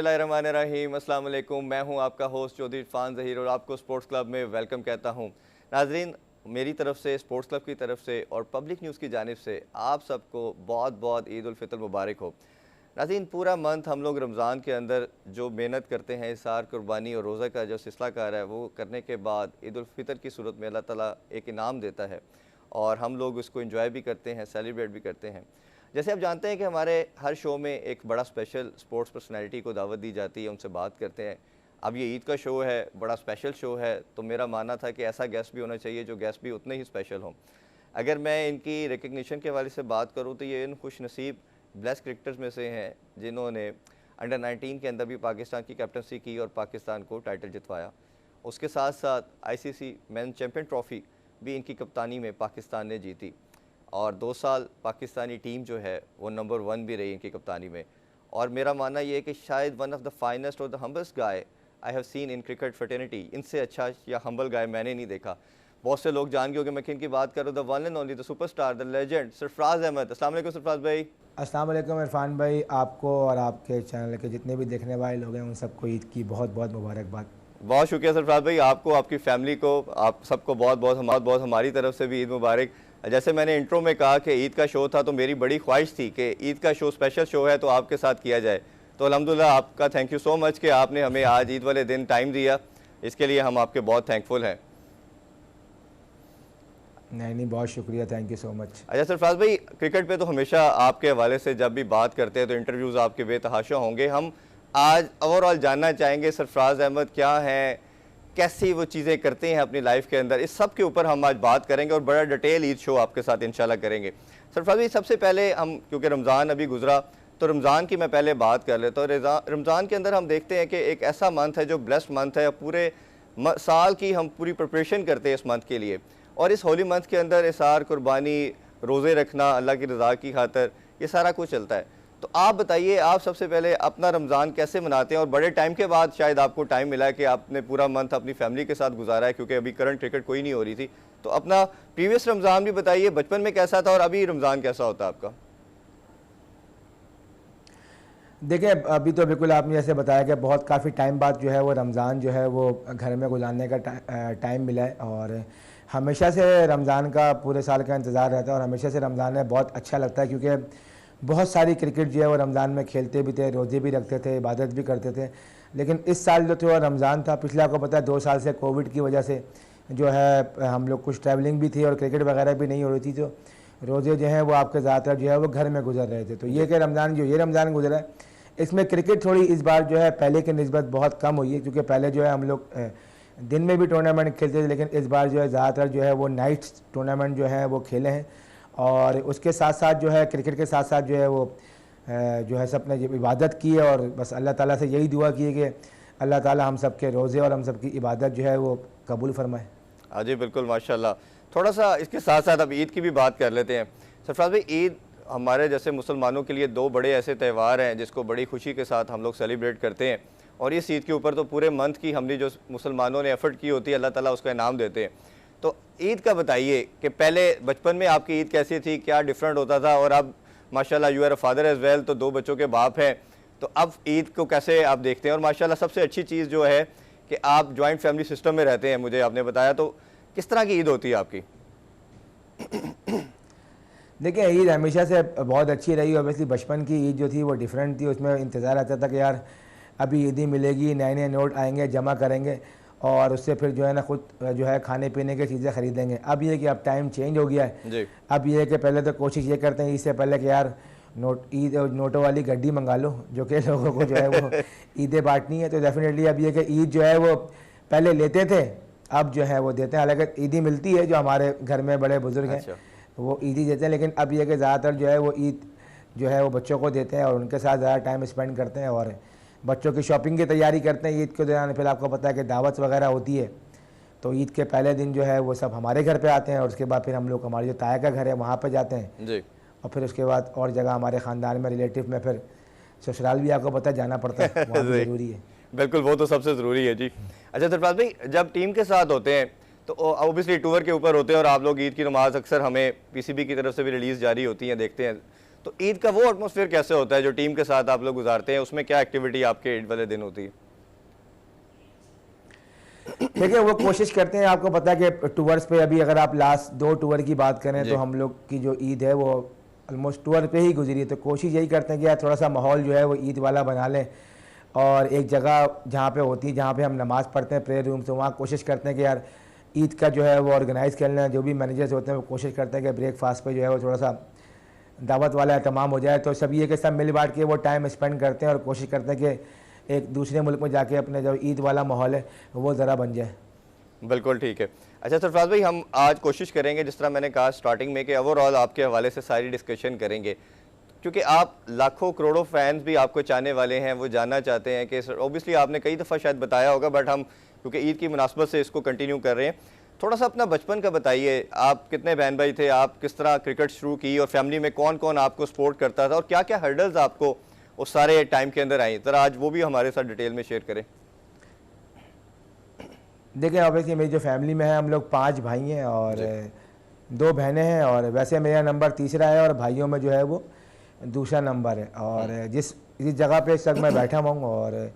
बिस्मिल्लाहिर्रहमानिर्रहीम, अस्सलाम वालेकुम। मैं हूं आपका होस्ट चौधरी इरफान ज़हीर और आपको स्पोर्ट्स क्लब में वेलकम कहता हूं। नाजरीन, मेरी तरफ से, स्पोर्ट्स क्लब की तरफ से और पब्लिक न्यूज़ की जानिब से आप सबको बहुत बहुत ईद उल फितर मुबारक हो। नाज़रीन, पूरा मंथ हम लोग रमज़ान के अंदर जो मेहनत करते हैं, इसार, कुर्बानी और रोज़ा का जो सिलसिला कार है, वो करने के बाद ईद उल फितर की सूरत में अल्लाह ताला एक इनाम देता है और हम लोग उसको एंजॉय भी करते हैं, सेलिब्रेट भी करते हैं। जैसे आप जानते हैं कि हमारे हर शो में एक बड़ा स्पेशल स्पोर्ट्स पर्सनैलिटी को दावत दी जाती है, उनसे बात करते हैं। अब ये ईद का शो है, बड़ा स्पेशल शो है, तो मेरा मानना था कि ऐसा गेस्ट भी होना चाहिए जो गेस्ट भी उतने ही स्पेशल हों। अगर मैं इनकी रिकग्निशन के हवाले से बात करूँ तो ये इन खुश नसीब ब्लेस्ड क्रिकेटर्स में से हैं जिन्होंने अंडर 19 के अंदर भी पाकिस्तान की कैप्टनसी की और पाकिस्तान को टाइटल जितवाया। उसके साथ साथ ICC मेन चैम्पियन ट्रॉफ़ी भी इनकी कप्तानी में पाकिस्तान ने जीती और 2 साल पाकिस्तानी टीम जो है वो नंबर 1 भी रही इनकी कप्तानी में। और मेरा मानना ये है कि शायद वन ऑफ द फाइनेस्ट और the humblest guy I have seen in cricket fraternity, इनसे अच्छा या हम्बल गाय मैंने नहीं देखा। बहुत से लोग जान गए होंगे मैं किन की बात कर रहा हूँ, the one and only, the superstar, the legend Sarfaraz Ahmed. अस्सलाम वालेकुम सरफराज भाई। अस्सलाम वालेकुम इरफान भाई, आपको और आपके चैनल के जितने भी देखने वाले लोग हैं उन सबको ईद की बहुत बहुत मुबारकबाद। बहुत शुक्रिया सरफराज भाई, आपको, आपकी फैमिली को, आप सबको बहुत बहुत हमारी तरफ से भी ईद मुबारक। जैसे मैंने इंट्रो में कहा कि ईद का शो था तो मेरी बड़ी ख्वाहिश थी कि ईद का शो स्पेशल शो है तो आपके साथ किया जाए। तो अल्हम्दुलिल्लाह आपका थैंक यू सो मच कि आपने हमें आज ईद वाले दिन टाइम दिया, इसके लिए हम आपके बहुत थैंकफुल हैं। नहीं, बहुत शुक्रिया, थैंक यू सो मच। अच्छा सरफराज भाई, क्रिकेट पे तो हमेशा आपके हवाले से जब भी बात करते हैं तो इंटरव्यूज़ आपके बेतहाशा होंगे। हम आज ओवरऑल जानना चाहेंगे सरफराज अहमद क्या हैं, कैसी वो चीज़ें करते हैं अपनी लाइफ के अंदर, इस सब के ऊपर हम आज बात करेंगे और बड़ा डिटेल ईद शो आपके साथ इंशाल्लाह करेंगे। सरफराज भाई, सबसे पहले हम, क्योंकि रमज़ान अभी गुजरा तो रमज़ान की मैं पहले बात कर लेता हूँ। रमज़ान के अंदर हम देखते हैं कि एक ऐसा मंथ है जो ब्लेस्ड मंथ है, पूरे साल की हम पूरी प्रिपरेशन करते हैं इस मंथ के लिए, और इस होली मंथ के अंदर इसार, कुर्बानी, रोज़े रखना अल्लाह की रज़ा की खातर, ये सारा कुछ चलता है। तो आप बताइए, आप सबसे पहले अपना रमज़ान कैसे मनाते हैं और बड़े टाइम के बाद शायद आपको टाइम मिला है कि आपने पूरा मंथ अपनी फैमिली के साथ गुजारा है, क्योंकि अभी करंट क्रिकेट कोई नहीं हो रही थी। तो अपना प्रीवियस रमज़ान भी बताइए, बचपन में कैसा था और अभी रमज़ान कैसा होता है आपका? देखिए, अभी तो बिल्कुल आपने जैसे बताया कि बहुत काफ़ी टाइम बाद जो है वो रमज़ान जो है वो घर में गुजारने का टाइम मिला है, और हमेशा से रमज़ान का पूरे साल का इंतज़ार रहता है और हमेशा से रमज़ान में बहुत अच्छा लगता है, क्योंकि बहुत सारी क्रिकेट जो है वो रमज़ान में खेलते भी थे, रोज़े भी रखते थे, इबादत भी करते थे। लेकिन इस साल जो थे वो रमज़ान था, पिछले आपको पता है 2 साल से कोविड की वजह से जो है हम लोग कुछ ट्रैवलिंग भी थी और क्रिकेट वगैरह भी नहीं हो रही थी, जो रोज़े जो हैं वो आपके ज़्यादातर जो है वो घर में गुजर रहे थे। तो ये कि रमज़ान जो ये रमज़ान गुजरा है, इसमें क्रिकेट थोड़ी इस बार जो है पहले की निस्बत बहुत कम हुई है, क्योंकि पहले जो है हम लोग दिन में भी टूर्नामेंट खेलते थे, लेकिन इस बार जो है ज़्यादातर जो है वो नाइट्स टूर्नामेंट जो है वो खेले हैं। और उसके साथ साथ जो है क्रिकेट के साथ साथ जो है वो जो है सब ने इबादत की है, और बस अल्लाह ताला से यही दुआ की है कि अल्लाह ताला हम सब के रोज़े और हम सब की इबादत जो है वो कबूल फरमाए। हाँ जी, बिल्कुल, माशाल्लाह। थोड़ा सा इसके साथ साथ अब ईद की भी बात कर लेते हैं। सरफराज भाई, ईद हमारे जैसे मुसलमानों के लिए 2 बड़े ऐसे त्यौहार हैं जिसको बड़ी खुशी के साथ हम लोग सेलिब्रेट करते हैं, और इस ईद के ऊपर तो पूरे मंथ की हमने जो मुसलमानों ने एफ़र्ट की होती है अल्लाह ताला उसका इनाम देते हैं। तो ईद का बताइए कि पहले बचपन में आपकी ईद कैसी थी, क्या डिफरेंट होता था, और अब माशाल्लाह you are a father as well, तो 2 बच्चों के बाप हैं, तो अब ईद को कैसे आप देखते हैं? और माशाल्लाह सबसे अच्छी चीज़ जो है कि आप जॉइंट फैमिली सिस्टम में रहते हैं, मुझे आपने बताया, तो किस तरह की ईद होती है आपकी? देखिए, ईद हमेशा से बहुत अच्छी रही। ऑब्वियसली बचपन की ईद जो थी वो डिफरेंट थी, उसमें इंतज़ार रहता था कि यार अभी ईदी मिलेगी, नए नए नोट आएंगे, जमा करेंगे और उससे फिर जो है ना खुद जो है खाने पीने की चीज़ें ख़रीदेंगे। अब ये कि अब टाइम चेंज हो गया है जी। अब ये कि पहले तो कोशिश ये करते हैं इससे पहले कि यार नोटों वाली गड्डी मंगा लो, जो कि लोगों को जो है वो ईदें बांटनी है। तो डेफिनेटली अब ये कि ईद जो है वो पहले लेते थे, अब जो है वो देते हैं। हालांकि ईदी मिलती है, जो हमारे घर में बड़े बुजुर्ग हैं वो ईदी देते हैं, लेकिन अब ये कि ज़्यादातर जो है वो ईद जो है वो बच्चों को देते हैं और उनके साथ ज़्यादा टाइम स्पेंड करते हैं और बच्चों की शॉपिंग की तैयारी करते हैं ईद के दौरान। फिर आपको पता है कि दावत वगैरह होती है, तो ईद के पहले दिन जो है वो सब हमारे घर पे आते हैं और उसके बाद फिर हम लोग हमारी जो ताया का घर है वहाँ पे जाते हैं जी। और फिर उसके बाद और जगह हमारे ख़ानदान में रिलेटिव में फिर ससुराल भी आपको पता है जाना पड़ता है, वहाँ भी ज़रूरी है। बिल्कुल, वो तो सबसे ज़रूरी है जी। अच्छा सरफराज भाई, जब टीम के साथ होते हैं तो ऑब्वियसली टूर के ऊपर होते हैं और आप लोग ईद की नमाज़ अक्सर हमें PCB की तरफ से भी रिलीज़ जारी होती हैं देखते हैं, तो ईद का वो एटमॉस्फेयर कैसे होता है जो टीम के साथ आप लोग गुजारते हैं, उसमें क्या एक्टिविटी आपके ईद वाले दिन होती है? देखिए वो कोशिश करते हैं, आपको पता है कि टूर्स पे अभी अगर आप लास्ट 2 टूर की बात करें तो हम लोग की जो ईद है वो ऑलमोस्ट टूर पे ही गुजरी है। तो कोशिश यही करते हैं कि यार थोड़ा सा माहौल जो है वो ईद वाला बना लें, और एक जगह जहाँ पे होती है जहाँ पे हम नमाज़ पढ़ते हैं प्रेयर रूम, से वहाँ कोशिश करते हैं कि यार ईद का जो है वो ऑर्गेनाइज़ कर लें। जो भी मैनेजर्स होते हैं वो कोशिश करते हैं कि ब्रेकफास्ट पे जो है वो थोड़ा सा दावत वाला तमाम हो जाए, तो सब ये कि सब मिल बांट के वो टाइम स्पेंड करते हैं और कोशिश करते हैं कि एक दूसरे मुल्क में जाके अपने जो ईद वाला माहौल है वो ज़रा बन जाए। बिल्कुल ठीक है। अच्छा सरफराज भाई, हम आज कोशिश करेंगे, जिस तरह मैंने कहा स्टार्टिंग में, कि ओवरऑल आपके हवाले से सारी डिस्कशन करेंगे, क्योंकि आप लाखों करोड़ों फैंस भी आपको चाहने वाले हैं, वो जानना चाहते हैं कि ऑब्वियसली आपने कई दफ़ा शायद बताया होगा, बट हम क्योंकि ईद की मुनासबत से इसको कंटिन्यू कर रहे हैं। थोड़ा सा अपना बचपन का बताइए, आप कितने बहन भाई थे, आप किस तरह क्रिकेट शुरू की, और फैमिली में कौन कौन आपको सपोर्ट करता था, और क्या क्या हर्डल्स आपको उस सारे टाइम के अंदर आई, ज़रा आज वो भी हमारे साथ डिटेल में शेयर करें। देखिए ऑब्वियसली मेरी जो फैमिली में है हम लोग 5 भाई हैं और 2 बहनें हैं, और वैसे मेरा नंबर तीसरा है और भाइयों में जो है वो दूसरा नंबर है। और जिस जगह पे इस वक्त मैं बैठा हुआ हूँ और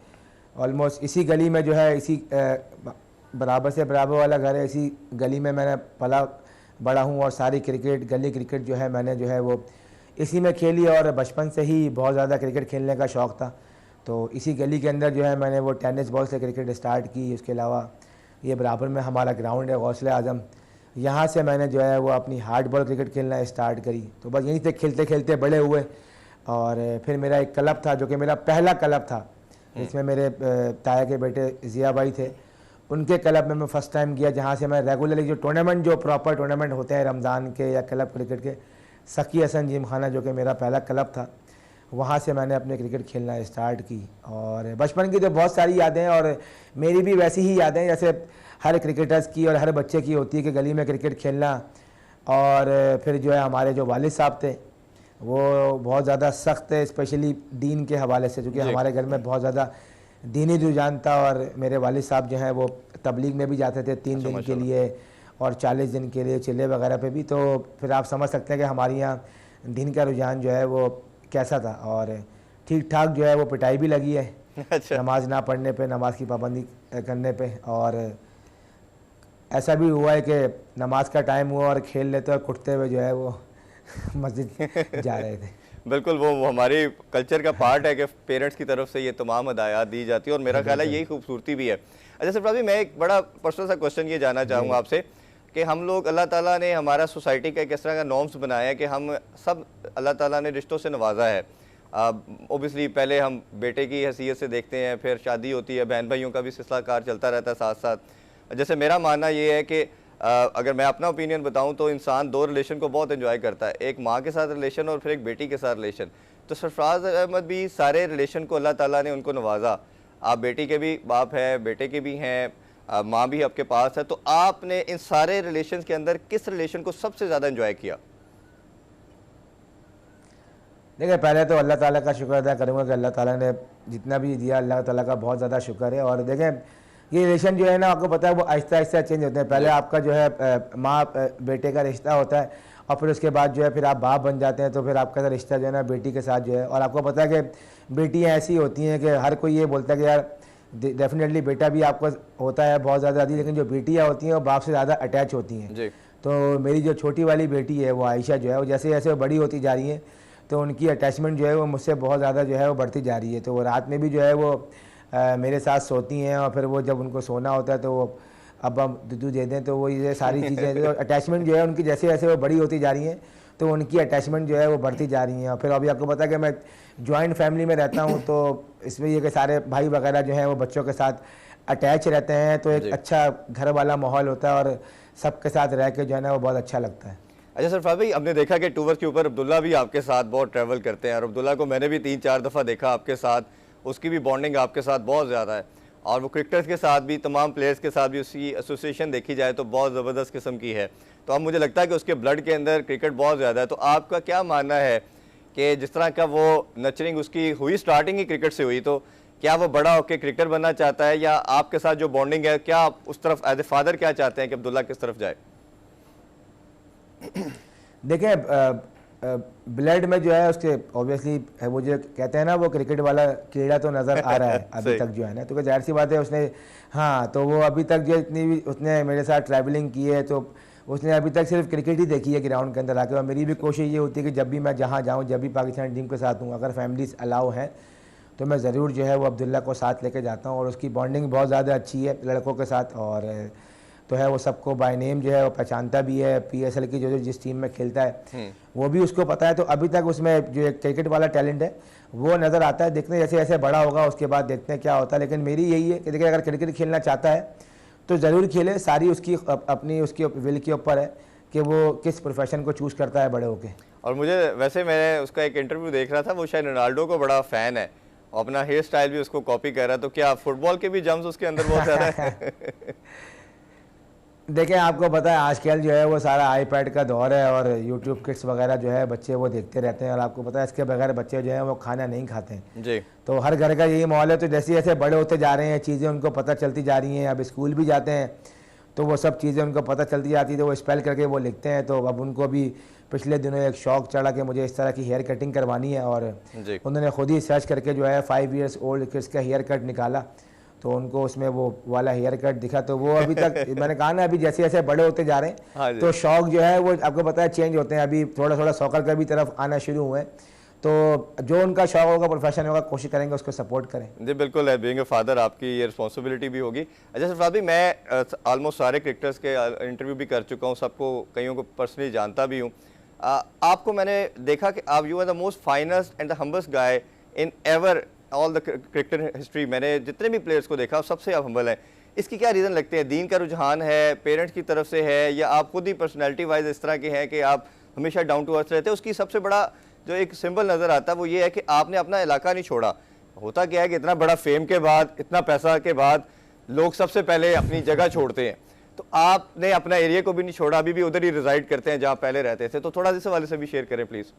ऑलमोस्ट इसी गली में जो है, इसी बराबर से बराबर वाला घर है, इसी गली में मैंने पला बड़ा हूँ, और सारी क्रिकेट गली क्रिकेट जो है मैंने जो है वो इसी में खेली, और बचपन से ही बहुत ज़्यादा क्रिकेट खेलने का शौक़ था। तो इसी गली के अंदर जो है मैंने वो टेनिस बॉल से क्रिकेट स्टार्ट की। उसके अलावा ये बराबर में हमारा ग्राउंड है गौसले आज़म, यहाँ से मैंने जो है वो अपनी हार्ड बॉल क्रिकेट खेलना स्टार्ट करी। तो बस यहीं से खेलते खेलते बड़े हुए, और फिर मेरा एक क्लब था जो कि मेरा पहला क्लब था, जिसमें मेरे ताया के बेटे ज़िया भाई थे, उनके क्लब में मैं फ़र्स्ट टाइम गया, जहाँ से मैं रेगुलरली जो टूर्नामेंट, जो प्रॉपर टूर्नामेंट होते हैं रमज़ान के या क्लब क्रिकेट के, सकी हसन जिम खाना जो कि मेरा पहला क्लब था, वहाँ से मैंने अपने क्रिकेट खेलना स्टार्ट की। और बचपन की तो बहुत सारी यादें हैं, और मेरी भी वैसी ही यादें हैं जैसे हर क्रिकेटर्स की और हर बच्चे की होती है कि गली में क्रिकेट खेलना। और फिर जो है हमारे जो वालिद साहब थे वो बहुत ज़्यादा सख्त है, स्पेशली दीन के हवाले से, क्योंकि हमारे घर में बहुत ज़्यादा दीनी रुझान था। और मेरे वालिद साहब जो हैं वो तबलीग में भी जाते थे 3 दिन के लिए और 40 दिन के लिए चिल्ले वगैरह पे भी। तो फिर आप समझ सकते हैं कि हमारे यहाँ दीन का रुझान जो है वो कैसा था, और ठीक ठाक जो है वो पिटाई भी लगी है अच्छा। नमाज ना पढ़ने पे, नमाज की पाबंदी करने पे। और ऐसा भी हुआ है कि नमाज का टाइम हुआ और खेल लेते और कुटते हुए जो है वो मस्जिद जा रहे थे। बिल्कुल, वो हमारे कल्चर का पार्ट है कि पेरेंट्स की तरफ से ये तमाम हदायत दी जाती है, और मेरा ख्याल है यही खूबसूरती भी है। अच्छा सरफराज, मैं एक बड़ा पर्सनल सा क्वेश्चन ये जानना चाहूँगा आपसे कि हम लोग, अल्लाह ताला ने हमारा सोसाइटी का किस तरह का नॉर्म्स बनाया है कि हम सब, अल्लाह ताला ने रिश्तों से नवाजा है। ओबियसली पहले हम बेटे की हैसियत से देखते हैं, फिर शादी होती है, बहन भाइयों का भी सिलसिला कार चलता रहता है साथ साथ। जैसे मेरा मानना ये है कि अगर मैं अपना ओपिनियन बताऊं तो इंसान 2 रिलेशन को बहुत एंजॉय करता है, एक माँ के साथ रिलेशन और फिर एक बेटी के साथ रिलेशन। तो सरफराज अहमद भी सारे रिलेशन को अल्लाह ताला ने उनको नवाजा, आप बेटी के भी बाप हैं, बेटे के भी हैं, माँ भी आपके पास है, तो आपने इन सारे रिलेशन के अंदर किस रिलेशन को सबसे ज़्यादा एंजॉय किया? देखिए पहले तो अल्लाह ताला का शुक्र अदा करूँगा कि अल्लाह ताला ने जितना भी दिया अल्लाह ताला का बहुत ज़्यादा शुक्र है। और देखें ये रिलेशन जो है ना, आपको पता है वो आहिस्ता आहिस्ता चेंज होते हैं। पहले आपका जो है माँ बेटे का रिश्ता होता है, और फिर उसके बाद जो है फिर आप बाप बन जाते हैं, तो फिर आपका रिश्ता जो है ना बेटी के साथ जो है। और आपको पता है कि बेटियाँ ऐसी होती हैं कि हर कोई ये बोलता है कि यार डेफिनेटली बेटा भी आपको होता है बहुत ज़्यादा, लेकिन जो बेटियाँ होती हैं वो बाप से ज़्यादा अटैच होती हैं। तो मेरी जो छोटी वाली बेटी है वो आयशा जो है वो जैसे जैसे वो बड़ी होती जा रही है, तो उनकी अटैचमेंट जो है वो मुझसे बहुत ज़्यादा जो है वो बढ़ती जा रही है। तो वो रात में भी जो है वो मेरे साथ सोती हैं, और फिर वो जब उनको सोना होता है तो वो अब हम दूध दे दें, तो वो ये सारी चीज़ें तो अटैचमेंट जो है उनकी जैसे जैसे वो बड़ी होती जा रही हैं तो उनकी अटैचमेंट जो है वो बढ़ती जा रही हैं। और फिर अभी आपको पता है कि मैं जॉइंट फैमिली में रहता हूँ, तो इसमें ये कि सारे भाई वगैरह जो हैं वो बच्चों के साथ अटैच रहते हैं, तो एक अच्छा घर वाला माहौल होता है, और सबके साथ रह के जो है ना वो बहुत अच्छा लगता है। अच्छा सरफराज भाई, हमने देखा कि टूर के ऊपर अब्दुल्ला भी आपके साथ बहुत ट्रैवल करते हैं, और अब्दुल्ला को मैंने भी 3-4 दफ़ा देखा आपके साथ, उसकी भी बॉन्डिंग आपके साथ बहुत ज़्यादा है, और वो क्रिकेटर्स के साथ भी, तमाम प्लेयर्स के साथ भी उसकी एसोसिएशन देखी जाए तो बहुत ज़बरदस्त किस्म की है। तो अब मुझे लगता है कि उसके ब्लड के अंदर क्रिकेट बहुत ज़्यादा है। तो आपका क्या मानना है कि जिस तरह का वो नर्चरिंग उसकी हुई, स्टार्टिंग ही क्रिकेट से हुई, तो क्या वो बड़ा होकर क्रिकेटर बनना चाहता है, या आपके साथ जो बॉन्डिंग है, क्या आप उस तरफ एज ए फादर क्या चाहते हैं कि अब्दुल्ला किस तरफ जाए? देखिए ब्लड में जो है उसके ऑब्वियसली वो जो कहते हैं ना वो क्रिकेट वाला कीड़ा तो नज़र आ रहा है अभी तक जो है ना, तो जाहिर सी बात है उसने, हाँ तो वो अभी तक जो इतनी भी उसने मेरे साथ ट्रैवलिंग की है तो उसने अभी तक सिर्फ क्रिकेट ही देखी है ग्राउंड के अंदर आके। और मेरी भी कोशिश ये होती है कि जब भी मैं जहाँ जाऊँ, जब भी पाकिस्तान टीम के साथ हूँ, अगर फैमिलीज अलाउ है तो मैं ज़रूर जो है वो अब्दुल्ला को साथ लेके जाता हूँ। और उसकी बॉन्डिंग बहुत ज़्यादा अच्छी है लड़कों के साथ, और तो है वो सबको बाय नेम जो है वो पहचानता भी है। PSL की जो जिस टीम में खेलता है वो भी उसको पता है। तो अभी तक उसमें जो क्रिकेट वाला टैलेंट है वो नज़र आता है। देखते हैं जैसे जैसे बड़ा होगा उसके बाद देखते हैं क्या होता है। लेकिन मेरी यही है कि देखिए अगर क्रिकेट खेलना चाहता है तो ज़रूर खेले, सारी उसकी अपनी उसकी विल के ऊपर है कि वो किस प्रोफेशन को चूज़ करता है बड़े होके। और मुझे वैसे मैंने उसका एक इंटरव्यू देख रहा था, वो शायद रोनाल्डो को बड़ा फ़ैन है, अपना हेयर स्टाइल भी उसको कॉपी कर रहा है, तो क्या फुटबॉल के भी जम्स उसके अंदर बहुत ज़्यादा है? देखें आपको पता है आजकल जो है वो सारा आईपैड का दौर है और यूट्यूब किड्स वगैरह जो है बच्चे वो देखते रहते हैं, और आपको पता है इसके बगैर बच्चे जो है वो खाना नहीं खाते हैं। जी। तो हर घर का यही माहौल है। तो जैसे जैसे बड़े होते जा रहे हैं चीज़ें उनको पता चलती जा रही हैं, अब स्कूल भी जाते हैं तो वो सब चीज़ें उनको पता चलती जाती है, तो वो स्पेल करके वो लिखते हैं। तो अब उनको भी पिछले दिनों एक शौक़ चढ़ा कि मुझे इस तरह की हेयर कटिंग करवानी है, और उन्होंने खुद ही सर्च करके जो है 5 ईयर्स ओल्ड किड्स का हेयर कट निकाला, तो उनको उसमें वो वाला हेयर कट दिखा। तो वो अभी तक मैंने कहा ना अभी जैसे जैसे बड़े होते जा रहे हैं हाँ तो शौक़ जो है वो आपको पता है चेंज होते हैं। अभी थोड़ा थोड़ा सॉकर का भी तरफ आना शुरू हुए हैं, तो जो उनका शौक़ होगा, प्रोफेशन होगा, कोशिश करेंगे उसको सपोर्ट करें। जी बिल्कुल है, बीइंग अ फादर आपकी ये रिस्पॉन्सिबिलिटी भी होगी। अच्छा सरफराज भाई, मैं ऑलमोस्ट सारे क्रिकेटर्स के इंटरव्यू भी कर चुका हूँ, सबको कईयों को पर्सनली जानता भी हूँ। आपको मैंने देखा कि आप you are the most finest and the humblest guy in ever all the cricket history. मैंने जितने भी प्लेयर्स को देखा सबसे आप हम्बल हैं। इसकी क्या रीज़न लगते हैं? दीन का रुझान है, पेरेंट्स की तरफ से है, या आप खुद ही पर्सनैलिटी वाइज इस तरह के हैं कि आप हमेशा डाउन टू अर्थ रहते हैं? उसकी सबसे बड़ा जो एक सिंबल नज़र आता है वो ये है कि आपने अपना इलाका नहीं छोड़ा। होता क्या है कि इतना बड़ा फेम के बाद, इतना पैसा के बाद लोग सबसे पहले अपनी जगह छोड़ते हैं, तो आपने अपना एरिया को भी नहीं छोड़ा, अभी भी उधर ही रिजाइड करते हैं जहाँ पहले रहते थे। तो थोड़ा इस हवाले से भी शेयर करें प्लीज़।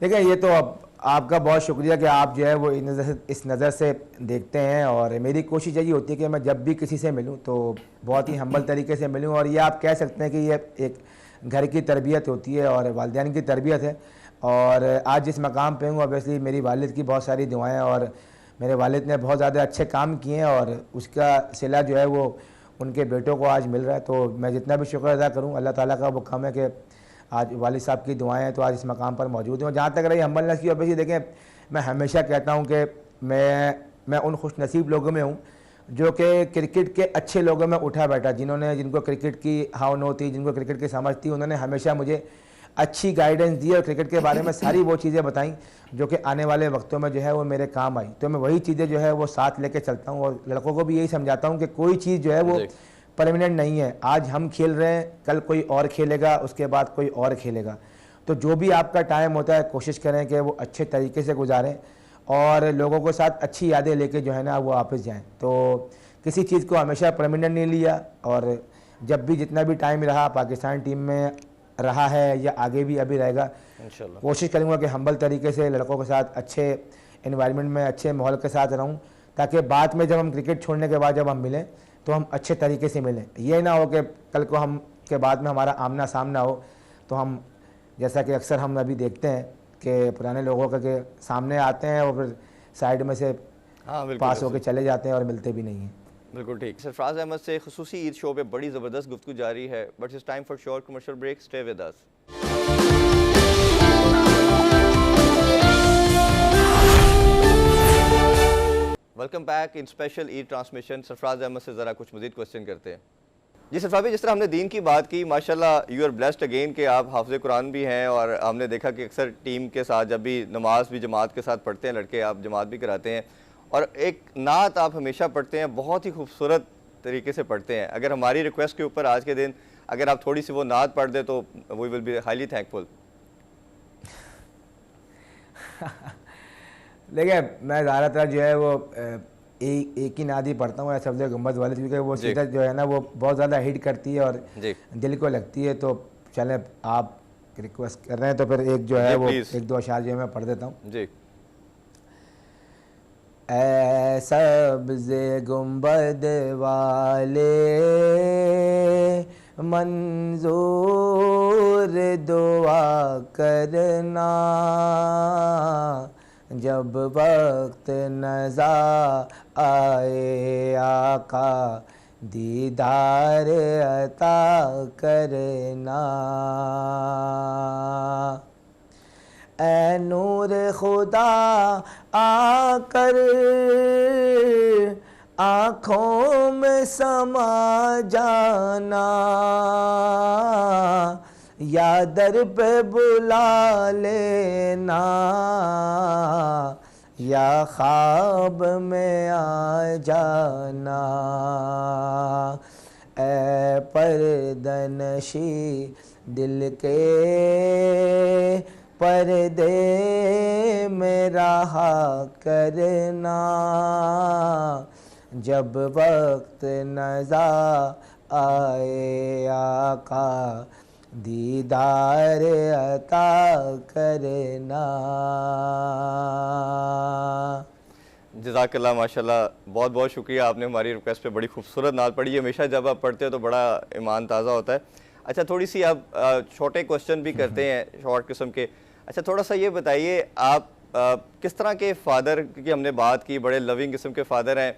देखिए ये तो अब आपका बहुत शुक्रिया कि आप जो है वो इस नज़र से देखते हैं, और मेरी कोशिश यही होती है कि मैं जब भी किसी से मिलूं तो बहुत ही हम्बल तरीके से मिलूं। और ये आप कह सकते हैं कि ये एक घर की तरबियत होती है और वालिदैन की तरबियत है। और आज जिस मकाम पे हूँ ऑब्वियसली मेरी वालिद की बहुत सारी दुआएं, और मेरे वालिद ने बहुत ज़्यादा अच्छे काम किए हैं और उसका सिला जो है वो उनके बेटों को आज मिल रहा है। तो मैं जितना भी शुक्र अदा करूँ, अल्लाह ताला का वो काम है कि आज वालिद साहब की दुआएं हैं तो आज इस मकाम पर मौजूद हूँ। जहाँ तक रही हम्बलनेस की, ऑब्वियसली देखें मैं हमेशा कहता हूँ कि मैं उन खुशनसीब लोगों में हूँ जो कि क्रिकेट के अच्छे लोगों में उठा बैठा, जिनको क्रिकेट की हाव नो थी, जिनको क्रिकेट की समझ थी, उन्होंने हमेशा मुझे अच्छी गाइडेंस दी और क्रिकेट के बारे में सारी वो चीज़ें बताई जो कि आने वाले वक्तों में जो है वो मेरे काम आई। तो मैं वही चीज़ें जो है वो साथ लेके चलता हूँ और लड़कों को भी यही समझाता हूँ कि कोई चीज़ जो है वो परमानेंट नहीं है। आज हम खेल रहे हैं, कल कोई और खेलेगा, उसके बाद कोई और खेलेगा। तो जो भी आपका टाइम होता है कोशिश करें कि वो अच्छे तरीके से गुजारें और लोगों के साथ अच्छी यादें लेके जो है ना वो वापस जाएं। तो किसी चीज़ को हमेशा परमानेंट नहीं लिया, और जब भी जितना भी टाइम रहा पाकिस्तान टीम में रहा है या आगे भी अभी रहेगा, इंशाल्लाह कोशिश करूँगा कि हम्बल तरीके से लड़कों के साथ अच्छे इन्वायरमेंट में अच्छे माहौल के साथ रहूँ, ताकि बाद में जब हम क्रिकेट छोड़ने के बाद जब हम मिलें तो हम अच्छे तरीके से मिलें। ये ना हो कि कल को हम के बाद में हमारा आमना सामना हो तो हम, जैसा कि अक्सर हम अभी देखते हैं कि पुराने लोगों के सामने आते हैं और फिर साइड में से पास होकर चले जाते हैं और मिलते भी नहीं हैं। बिल्कुल ठीक। सरफराज अहमद से खुसूसी ईद शो पे बड़ी ज़बरदस्त गुफ्तगू जारी है, but it's time for short commercial break. Stay with us. Welcome back in special Eid transmission. Sarfaraz Ahmed से ज़रा कुछ मज़ीद क्वेश्चन करते हैं। जी सरफराज भाई, जिस तरह हमने दीन की बात की, माशाल्लाह यू आर ब्लेस्ड अगेन कि आप हाफ़िज़ कुरान भी हैं, और हमने देखा कि अक्सर टीम के साथ जब भी नमाज भी जमात के साथ पढ़ते हैं लड़के, आप जमात भी कराते हैं, और एक नात आप हमेशा पढ़ते हैं, बहुत ही खूबसूरत तरीके से पढ़ते हैं। अगर हमारी रिक्वेस्ट के ऊपर आज के दिन अगर आप थोड़ी सी वो नात पढ़ दें तो we will be highly thankful. देखिए मैं ज़्यादातर जो है वो एक ही नात ही पढ़ता हूँ, सब्ज़ गुम्बद वाली, क्योंकि वो सीधा जो है ना वो बहुत ज़्यादा हिट करती है और दिल को लगती है। तो चले आप रिक्वेस्ट कर रहे हैं तो फिर एक जो है वो एक दो अशार जो है मैं पढ़ देता हूँ। जी। ऐ सब्ज़ गुम्बद वाले मंजूर दुआ करना, जब वक्त नज़ा आए आका दीदार अता करना। ऐ नूर खुदा आकर आँखों में समा जाना, या दर पे बुला लेना, या ख्वाब में आ जाना। ऐ पर्दनशी दिल के पर्दे में रहा करना, जब वक्त नज़ा आए आका दीदार अता करना। जज़ाकल्लाह, माशाल्लाह, बहुत बहुत शुक्रिया, आपने हमारी रिक्वेस्ट पे बड़ी खूबसूरत नात पढ़ी। हमेशा जब आप पढ़ते हो तो बड़ा ईमान ताज़ा होता है। अच्छा, थोड़ी सी आप छोटे क्वेश्चन भी करते हैं, शॉर्ट किस्म के। अच्छा, थोड़ा सा ये बताइए, आप किस तरह के फ़ादर की हमने बात की, बड़े लविंग किस्म के फ़ादर हैं,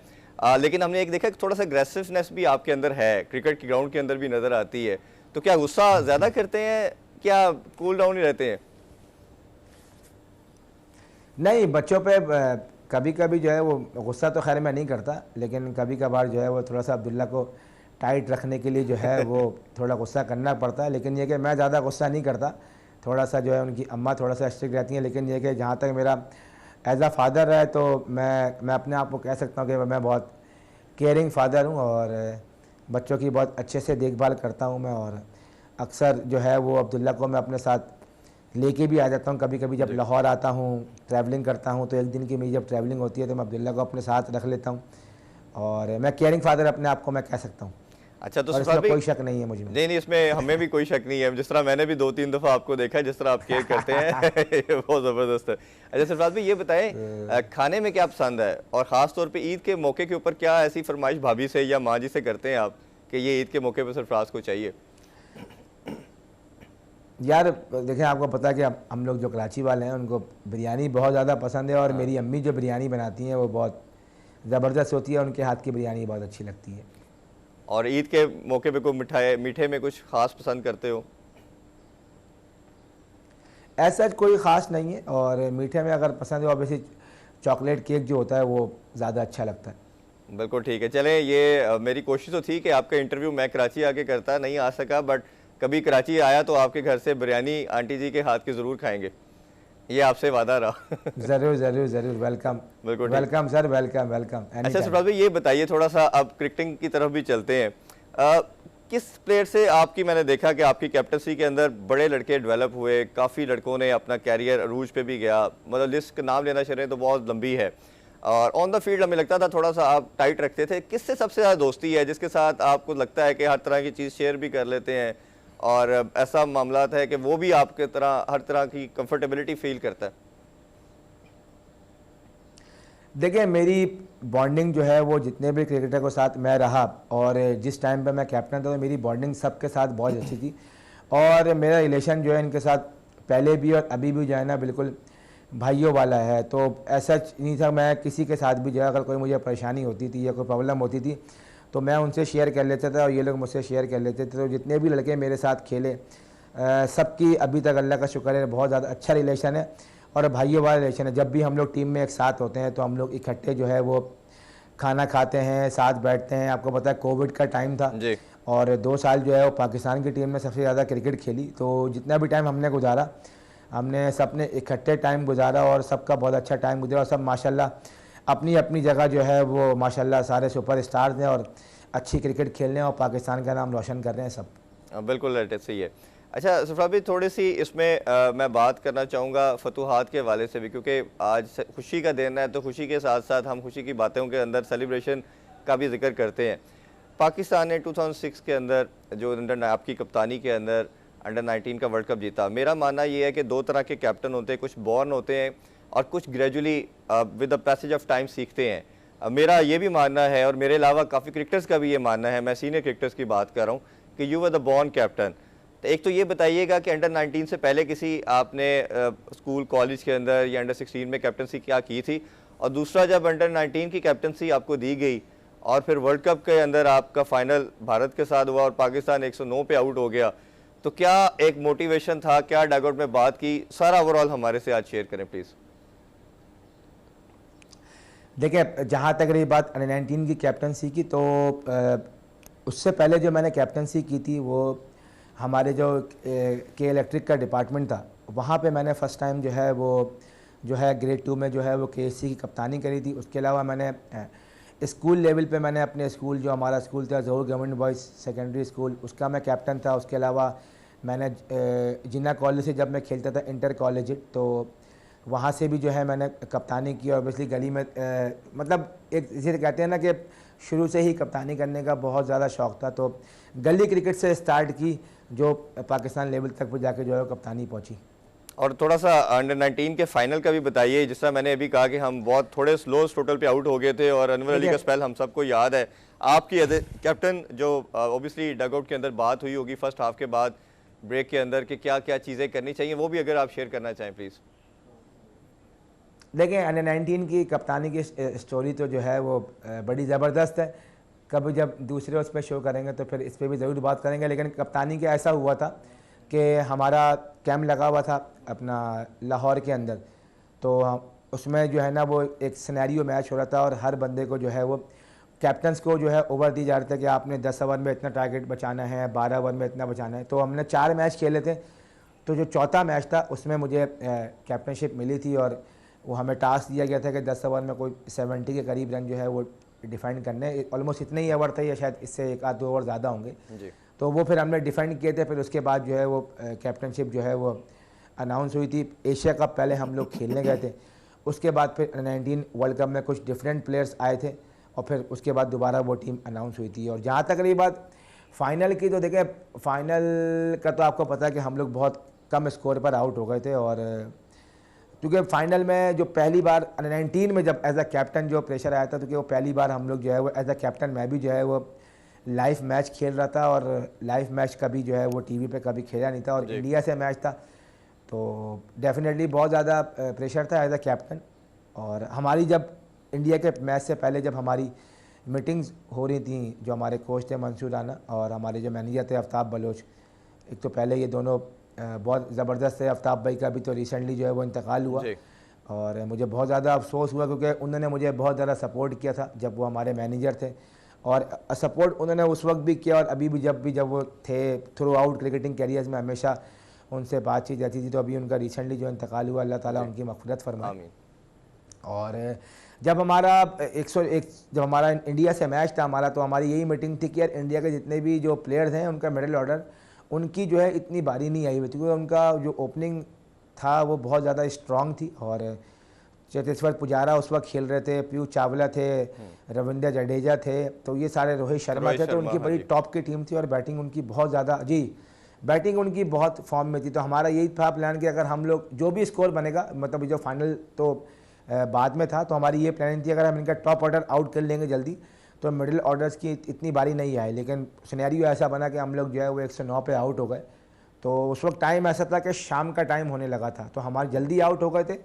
लेकिन हमने एक देखा कि थोड़ा सा एग्रेसिवनेस भी आपके अंदर है, क्रिकेट के ग्राउंड के अंदर भी नज़र आती है। तो क्या गुस्सा ज़्यादा करते हैं, क्या कूल डाउन ही रहते हैं? नहीं, बच्चों पे कभी कभी जो है वो गुस्सा तो खैर मैं नहीं करता, लेकिन कभी कभार जो है वो थोड़ा सा अब्दुल्ला को टाइट रखने के लिए जो है वो थोड़ा गुस्सा करना पड़ता है। लेकिन ये कि मैं ज़्यादा गुस्सा नहीं करता, थोड़ा सा जो है उनकी अम्मा थोड़ा सा स्ट्रिक्ट रहती हैं। लेकिन ये कि जहाँ तक मेरा एज अ फादर है तो मैं अपने आप को कह सकता हूँ कि मैं बहुत केयरिंग फादर हूँ और बच्चों की बहुत अच्छे से देखभाल करता हूँ मैं। और अक्सर जो है वो अब्दुल्ला को मैं अपने साथ लेके भी आ जाता हूँ। कभी कभी जब लाहौर आता हूँ, ट्रैवलिंग करता हूँ, तो एक दिन की मेरी जब ट्रैवलिंग होती है तो मैं अब्दुल्ला को अपने साथ रख लेता हूँ और मैं केयरिंग फादर अपने आप को मैं कह सकता हूँ। अच्छा, तो और इसमें कोई शक नहीं है मुझे। नहीं, इसमें हमें भी कोई शक नहीं है। जिस तरह मैंने भी 2-3 दफ़ा आपको देखा है, जिस तरह आप केयर करते हैं बहुत ज़बरदस्त है। अच्छा सरफराज भाई, ये बताएं, खाने में क्या पसंद है, और ख़ास तौर पे ईद के मौके के ऊपर क्या ऐसी फरमाइश भाभी से या माँ जी से करते हैं आप कि ये ईद के मौके पर सरफराज को चाहिए? यार देखें, आपको पता है कि हम लोग जो कराची वाले हैं उनको बिरयानी बहुत ज़्यादा पसंद है। और मेरी अम्मी जो बिरयानी बनाती हैं वो बहुत ज़बरदस्त होती है, उनके हाथ की बिरयानी बहुत अच्छी लगती है। और ईद के मौके पे कोई मिठाई, मीठे में कुछ ख़ास पसंद करते हो? ऐसा कोई ख़ास नहीं है, और मीठे में अगर पसंद है ऑब्वियसली चॉकलेट केक जो होता है वो ज़्यादा अच्छा लगता है। बिल्कुल ठीक है। चलें, ये मेरी कोशिश तो थी कि आपका इंटरव्यू मैं कराची आके करता, नहीं आ सका, बट कभी कराची आया तो आपके घर से बिरयानी आंटी जी के हाथ की ज़रूर खाएंगे, ये आपसे वादा रहा। ज़रूर ज़रूर ज़रूर, वेलकम। बिल्कुल वेलकम सर, वेलकम वेलकम। अच्छा सरफराज भाई, ये बताइए थोड़ा सा, अब क्रिकेटिंग की तरफ भी चलते हैं। किस प्लेयर से आपकी, मैंने देखा कि आपकी कैप्टनसी के अंदर बड़े लड़के डेवलप हुए, काफ़ी लड़कों ने अपना कैरियर अरूज पे भी गया, मतलब लिस्ट का नाम लेना चलें तो बहुत लंबी है, और ऑन द फील्ड हमें लगता था थोड़ा सा आप टाइट रखते थे। किससे सबसे ज़्यादा दोस्ती है, जिसके साथ आपको लगता है कि हर तरह की चीज़ शेयर भी कर लेते हैं, और ऐसा मामला है कि वो भी आपके तरह हर तरह की कंफर्टेबिलिटी फील करता है? देखिए, मेरी बॉन्डिंग जो है वो जितने भी क्रिकेटर के साथ मैं रहा, और जिस टाइम पे मैं कैप्टन था तो मेरी बॉन्डिंग सबके साथ बहुत अच्छी थी। और मेरा रिलेशन जो है इनके साथ पहले भी और अभी भी जो है ना बिल्कुल भाइयों वाला है। तो ऐसा नहीं था, मैं किसी के साथ भी जो है अगर कोई मुझे परेशानी होती थी या कोई प्रॉब्लम होती थी तो मैं उनसे शेयर कर लेता था और ये लोग मुझसे शेयर कर लेते थे। तो जितने भी लड़के मेरे साथ खेले सबकी अभी तक अल्लाह का शुक्र है बहुत ज़्यादा अच्छा रिलेशन है और भाइयों वाला रिलेशन है। जब भी हम लोग टीम में एक साथ होते हैं तो हम लोग इकट्ठे जो है वो खाना खाते हैं, साथ बैठते हैं। आपको पता है कोविड का टाइम था जी। और 2 साल जो है वो पाकिस्तान की टीम ने सबसे ज़्यादा क्रिकेट खेली। तो जितना भी टाइम हमने गुजारा, हमने सब ने इकट्ठे टाइम गुजारा और सबका बहुत अच्छा टाइम गुजरा। और सब माशाल्लाह अपनी अपनी जगह जो है वो माशाल्लाह सारे सुपर स्टार्स हैं और अच्छी क्रिकेट खेल रहे हैं और पाकिस्तान का नाम रोशन कर रहे हैं सब। बिल्कुल सही है। अच्छा सरफराज भाई, थोड़ी सी इसमें मैं बात करना चाहूँगा फतूहात के हवाले से भी, क्योंकि आज खुशी का दिन है, तो खुशी के साथ साथ हम खुशी की बातों के अंदर सेलिब्रेशन का भी जिक्र करते हैं। पाकिस्तान ने 2006 के अंदर जो आपकी कप्तानी के अंदर अंडर 19 का वर्ल्ड कप जीता। मेरा मानना ये है कि 2 तरह के कैप्टन होते हैं, कुछ बॉर्न होते हैं और कुछ gradually with the passage of time सीखते हैं। मेरा ये भी मानना है और मेरे अलावा काफ़ी क्रिकेटर्स का भी ये मानना है, मैं सीनियर क्रिकेटर्स की बात कर रहा हूँ, कि you were the born captain. तो एक तो ये बताइएगा कि अंडर 19 से पहले किसी आपने स्कूल कॉलेज के अंदर या अंडर 16 में कैप्टनसी क्या की थी, और दूसरा जब अंडर 19 की कैप्टनसी आपको दी गई और फिर वर्ल्ड कप के अंदर आपका फाइनल भारत के साथ हुआ और पाकिस्तान 109 पे आउट हो गया, तो क्या एक मोटिवेशन था, क्या डगआउट में बात की, सारा ओवरऑल हमारे से आज शेयर करें प्लीज़। देखिए, जहाँ तक रही बात अंडर 19 की कैप्टनसी की, तो उससे पहले जो मैंने कैप्टनसी की थी वो हमारे जो के इलेक्ट्रिक का डिपार्टमेंट था, वहाँ पे मैंने फ़र्स्ट टाइम जो है वो जो है ग्रेड 2 में जो है वो KSC की कप्तानी करी थी। उसके अलावा मैंने स्कूल लेवल पे मैंने अपने स्कूल, जो हमारा स्कूल था ज़ोहर गवर्नमेंट बॉयज़ सेकेंडरी स्कूल, उसका मैं कैप्टन था। उसके अलावा मैंने जिन्ना कॉलेज से जब मैं खेलता था इंटर कॉलेज, तो वहाँ से भी जो है मैंने कप्तानी की। ऑब्वियसली गली में मतलब एक जिसे कहते हैं ना कि शुरू से ही कप्तानी करने का बहुत ज़्यादा शौक़ था, तो गली क्रिकेट से स्टार्ट की, जो पाकिस्तान लेवल तक पर जाके जो है कप्तानी पहुँची। और थोड़ा सा अंडर 19 के फाइनल का भी बताइए। जिस तरह मैंने अभी कहा कि हम बहुत थोड़े स्लो टोटल पे आउट हो गए थे और अनवर अली का स्पेल हम सबको याद है। आपकी कैप्टन जो ऑब्वियसली डगआउट के अंदर बात हुई होगी फर्स्ट हाफ के बाद ब्रेक के अंदर कि क्या क्या चीज़ें करनी चाहिए, वो भी अगर आप शेयर करना चाहें प्लीज़। देखें, अंडर 19 की कप्तानी की स्टोरी तो जो है वो बड़ी ज़बरदस्त है। कभी जब दूसरे उस पर शो करेंगे तो फिर इस पर भी ज़रूर बात करेंगे। लेकिन कप्तानी का ऐसा हुआ था कि हमारा कैंप लगा हुआ था अपना लाहौर के अंदर, तो उसमें जो है ना वो एक सिनेरियो मैच हो रहा था और हर बंदे को जो है वो कैप्टन्स को जो है ओवर दी जा रही था कि आपने 10 ओवर में इतना टारगेट बचाना है, 12 ओवर में इतना बचाना है। तो हमने 4 मैच खेले थे, तो जो चौथा मैच था उसमें मुझे कैप्टनशिप मिली थी और वो हमें टास्क दिया गया था कि 10 ओवर में कोई 70 के करीब रन जो है वो डिफेंड करने। ऑलमोस्ट इतने ही ओवर थे या शायद इससे एक आध 2 ओवर ज़्यादा होंगे जी। तो वो फिर हमने डिफेंड किए थे। फिर उसके बाद जो है वो कैप्टनशिप जो है वो अनाउंस हुई थी। एशिया कप पहले हम लोग खेलने गए थे, उसके बाद फिर 19 वर्ल्ड कप में कुछ डिफरेंट प्लेयर्स आए थे और फिर उसके बाद दोबारा वो टीम अनाउंस हुई थी। और जहाँ तक रही बात फाइनल की, तो देखिए फाइनल का तो आपको पता है कि हम लोग बहुत कम स्कोर पर आउट हो गए थे। और क्योंकि फाइनल में जो पहली बार अंडर 19 में जब एज अ कैप्टन जो प्रेशर आया था, क्योंकि वो पहली बार हम लोग जो है वो एज अ कैप्टन मैं भी जो है वो लाइव मैच खेल रहा था और लाइव मैच कभी जो है वो टीवी पे कभी खेला नहीं था और इंडिया से मैच था, तो डेफिनेटली बहुत ज़्यादा प्रेशर था एज अ कैप्टन। और हमारी जब इंडिया के मैच से पहले जब हमारी मीटिंग्स हो रही थी, जो हमारे कोच थे मंसूर राना और हमारे जो मैनेजर थे आफ्ताब बलोच, एक तो पहले ये दोनों बहुत ज़बरदस्त है। आफ्ताब भाई का भी तो रिसेंटली जो है वो इंतकाल हुआ और मुझे बहुत ज़्यादा अफसोस हुआ क्योंकि उन्होंने मुझे बहुत ज़्यादा सपोर्ट किया था जब वो हमारे मैनेजर थे और सपोर्ट उन्होंने उस वक्त भी किया और अभी भी जब वो थे थ्रू आउट क्रिकेटिंग कैरियर्स में हमेशा उनसे बातचीत रहती थी। तो अभी उनका रिसेंटली जो इंतकाल हुआ, अल्लाह ताला उनकी मग़फ़िरत फरमाए। और जब हमारा 101 जब हमारा इंडिया से मैच था हमारा, तो हमारी यही मीटिंग थी कि यार इंडिया के जितने भी जो प्लेयर्स हैं उनका मिडिल ऑर्डर उनकी जो है इतनी बारी नहीं आई हुई थी, क्योंकि उनका जो ओपनिंग था वो बहुत ज़्यादा स्ट्रॉन्ग थी। और चेतेश्वर पुजारा उस वक्त खेल रहे थे, पीयूष चावला थे, रविंद्र जडेजा थे, तो ये सारे रोहित शर्मा थे, तो उनकी बड़ी टॉप की टीम थी और बैटिंग उनकी बहुत ज़्यादा बैटिंग उनकी बहुत फॉर्म में थी। तो हमारा यही था प्लान कि अगर हम लोग जो भी स्कोर बनेगा, मतलब जो फाइनल तो बाद में था, तो हमारी ये प्लानिंग थी अगर हम इनका टॉप ऑर्डर आउट कर लेंगे जल्दी तो मिडिल ऑर्डर्स की इतनी बारी नहीं आई। लेकिन सिनेरियो ऐसा बना कि हम लोग जो है वो 109 पे आउट हो गए। तो उस वक्त टाइम ऐसा था कि शाम का टाइम होने लगा था, तो हमारे जल्दी आउट हो गए थे,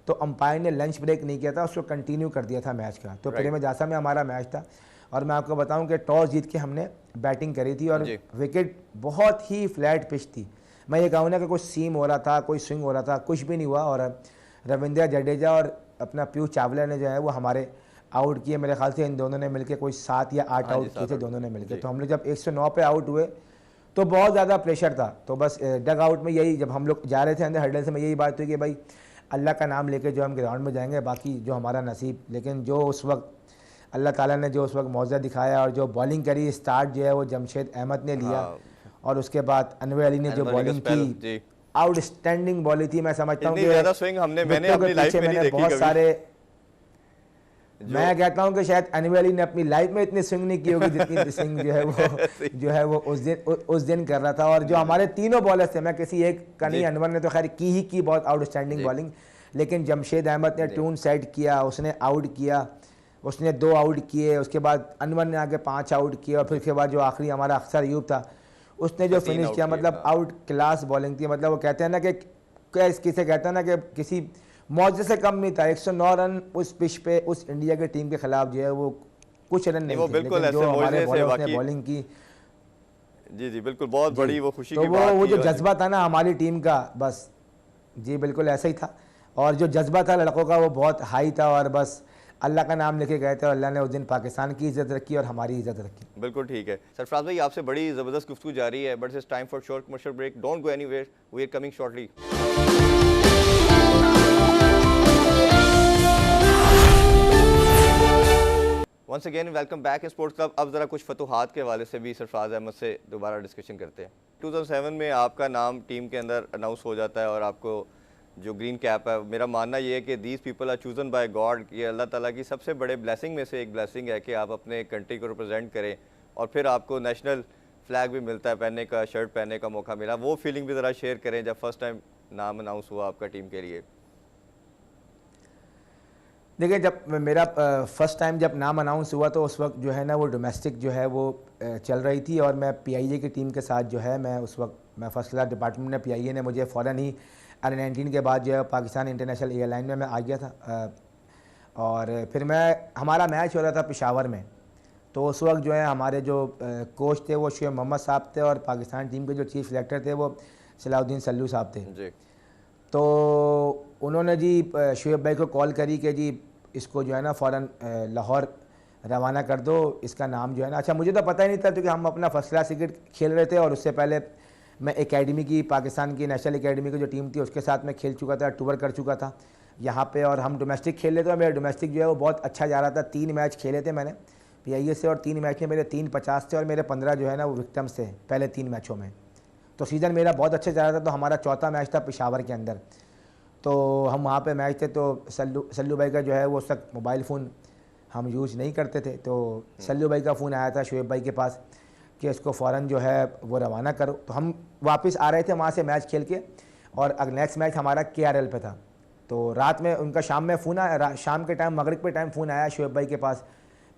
तो अंपायर ने लंच ब्रेक नहीं किया था, उसको कंटिन्यू कर दिया था मैच का। तो प्रेम जासा में हमारा मैच था और मैं आपको बताऊं कि टॉस जीत के हमने बैटिंग करी थी और विकेट बहुत ही फ्लैट पिच थी। मैं ये कहूँ ना कि कोई सीम हो रहा था, कोई स्विंग हो रहा था, कुछ भी नहीं हुआ। और रविंद्र जडेजा और अपना पीयूष चावला ने जो है वो हमारे आउट किए। मेरे ख्याल से इन दोनों ने मिलकर कोई 7 या 8 आउट किए थे दोनों ने मिलकर। तो हम लोग जब 109 पे आउट हुए तो बहुत ज़्यादा प्रेशर था। तो बस डग आउट में यही, जब हम लोग जा रहे थे अंदर हर्डल से, में यही बात हुई कि भाई अल्लाह का नाम लेके जो हम ग्राउंड में जाएंगे, बाकी जो हमारा नसीब। लेकिन जो उस वक्त अल्लाह ताला ने जो उस वक्त मौज़ा दिखाया और जो बॉलिंग करी, स्टार्ट जो है वो जमशेद अहमद ने लिया और उसके बाद अनवर अली ने जो बॉलिंग की, आउटस्टैंडिंग बॉलिंग थी। मैं समझता हूँ कि बहुत सारे, मैं कहता हूं कि शायद अनवर अली ने अपनी लाइफ में इतनी स्विंग नहीं की होगी जितनी स्विंग जो है वो उस दिन कर रहा था। और जो हमारे तीनों बॉलर्स थे, मैं किसी एक का नहीं, अनवर ने तो खैर की बहुत आउटस्टैंडिंग बॉलिंग, लेकिन जमशेद अहमद ने ट्यून सेट किया, उसने आउट किया, उसने 2 आउट किए, उसके बाद अनवर ने आगे 5 आउट किए और फिर उसके बाद जो आखिरी हमारा अख्तर अयूब था उसने जो तीन फिनिश आउट किया किए, मतलब हाँ। आउट क्लास बॉलिंग थी। मतलब वो कहते हैं ना कि किसे कहते हैं ना कि किसी मौजे से कम नहीं था। 109 रन उस पिच पे उस इंडिया की टीम के खिलाफ जो है वो कुछ रन नहीं नहीं वो थे, बिल्कुल लेकिन जो ऐसे हमारे मोजे से बॉलर्स ने बाकी, बॉलिंग की। जी जी बिल्कुल, बहुत जी, बड़ी वो खुशी तो की बात वो थी। जो और जज्बा था ना हमारी टीम का, बस जी बिल्कुल ऐसा ही था। और जो जज्बा था लड़कों का वो बहुत हाई था, और बस अल्लाह का नाम लेके गए थे और अल्लाह ने उस दिन पाकिस्तान की इज़्ज़त रखी और हमारी इज़्ज़त रखी। बिल्कुल ठीक है। सरफराज भाई आपसे बड़ी ज़बरदस्त गुफ्तगू जारी है, but it's time for short commercial break. Don't go anywhere, we are coming shortly. Once again welcome back in sports club. अब ज़रा कुछ फतूहात के हवाले से भी सरफराज अहमद से दोबारा डिस्कशन करते हैं। 2007 में आपका नाम टीम के अंदर अनाउंस हो जाता है और आपको जो ग्रीन कैप है, मेरा मानना ये है कि these people are chosen by God. ये अल्लाह ताला की सबसे बड़े ब्लेसिंग में से एक ब्लेसिंग है कि आप अपने कंट्री को रिप्रेजेंट करें और फिर आपको नेशनल फ्लैग भी मिलता है पहनने का, शर्ट पहनने का मौका मिला। वो फीलिंग भी ज़रा शेयर करें जब फर्स्ट टाइम नाम अनाउंस हुआ आपका टीम के लिए। देखिए, जब मेरा फर्स्ट टाइम जब नाम अनाउंस हुआ तो उस वक्त जो है ना वो डोमेस्टिक जो है वो चल रही थी, और मैं पीआईए की टीम के साथ जो है मैं उस वक्त मैं फर्स्ट क्लास डिपार्टमेंट में पीआईए ने मुझे फ़ौरन ही अंडर 19 के बाद जो है पाकिस्तान इंटरनेशनल एयरलाइन में मैं आ गया था। और फिर हमारा मैच हो रहा था पेशावर में। तो उस वक्त जो है हमारे जो कोच थे वो शुएब मोहम्मद साहब थे, और पाकिस्तान टीम के जो चीफ सिलेक्टर थे वो सलाउद्दीन सल्लू साहब थे। जी तो उन्होंने जी शुएब भाई को कॉल करी कि जी इसको जो है ना फ़ौरन लाहौर रवाना कर दो, इसका नाम जो है ना। अच्छा, मुझे तो पता ही नहीं था क्योंकि हम अपना फर्स्ट क्लास क्रिकेट खेल रहे थे, और उससे पहले मैं एकेडमी की, पाकिस्तान की नेशनल एकेडमी की जो टीम थी उसके साथ मैं खेल चुका था, टूर कर चुका था यहाँ पे, और हम डोमेस्टिक खेल रहे थे। और मेरा डोमेस्टिक जो है वो बहुत अच्छा जा रहा था। 3 मैच खेले थे मैंने पीआईए से, और 3 मैच में मेरे 3 50 थे और मेरे 15 जो है ना वो विक्टम्स थे पहले 3 मैचों में। तो सीज़न मेरा बहुत अच्छा जा रहा था। तो हमारा चौथा मैच था पेशावर के अंदर, तो हम वहाँ पे मैच थे। तो सल्लू भाई का जो है वो उस वक्त मोबाइल फ़ोन हम यूज़ नहीं करते थे, तो सल्लू भाई का फ़ोन आया था शुएब भाई के पास कि इसको फ़ौरन जो है वो रवाना करो। तो हम वापस आ रहे थे वहाँ से मैच खेल के, और नेक्स्ट मैच हमारा KRL पे था। तो रात में उनका शाम में फ़ोन आया, शाम के टाइम मगरिब के टाइम फ़ोन आया शुएब भाई के पास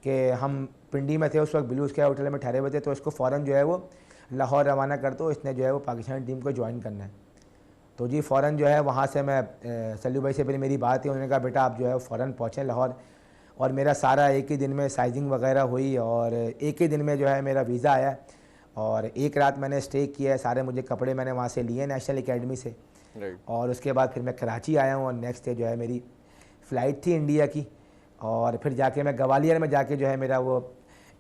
कि हम पिंडी में थे उस वक्त, ब्लू स्काई होटल में ठहरे हुए थे, तो इसको फ़ौरन जो है वो लाहौर रवाना कर दो, इसने जो है वो पाकिस्तान टीम को ज्वाइन करना है। तो जी फ़ौरन जो है वहाँ से मैं सल्लू भाई से पहले मेरी बात थी, उन्होंने कहा बेटा आप जो है फ़ौरन पहुँचें लाहौर। और मेरा सारा एक ही दिन में साइजिंग वगैरह हुई, और एक ही दिन में जो है मेरा वीज़ा आया, और एक रात मैंने स्टे किया है। सारे मुझे कपड़े मैंने वहाँ से लिए नेशनल एकेडमी से, राइट। और उसके बाद फिर मैं कराची आया हूँ, और नेक्स्ट डे जो है मेरी फ़्लाइट थी इंडिया की, और फिर जाके मैं ग्वालियर में जाके जो है मेरा वो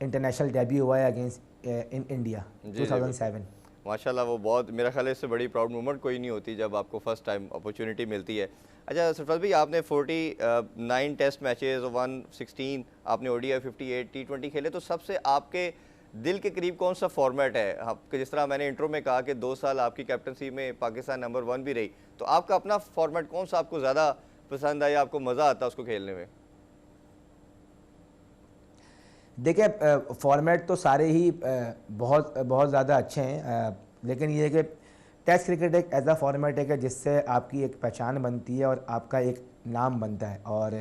इंटरनेशनल डेब्यू हुआ है अगेंस्ट इन इंडिया जी जी 2007। माशाल्लाह, वो बहुत, मेरा ख्याल है इससे बड़ी प्राउड मोमेंट कोई नहीं होती जब आपको फर्स्ट टाइम अपॉर्चुनिटी मिलती है। अच्छा सरफराज भाई, आपने 49 टेस्ट मैचेस, 116 आपने ODI, 58 T20 खेले, तो सबसे आपके दिल के करीब कौन सा फॉर्मेट है आपके? जिस तरह मैंने इंट्रो में कहा कि 2 साल आपकी कैप्टनसी में पाकिस्तान नंबर 1 भी रही, तो आपका अपना फॉर्मेट कौन सा आपको ज़्यादा पसंद आया, आपको मज़ा आता उसको खेलने में? देखिए, फॉर्मेट तो सारे ही बहुत बहुत ज़्यादा अच्छे हैं, लेकिन ये है कि टेस्ट क्रिकेट एक ऐसा फॉर्मेट है कि जिससे आपकी एक पहचान बनती है और आपका एक नाम बनता है। और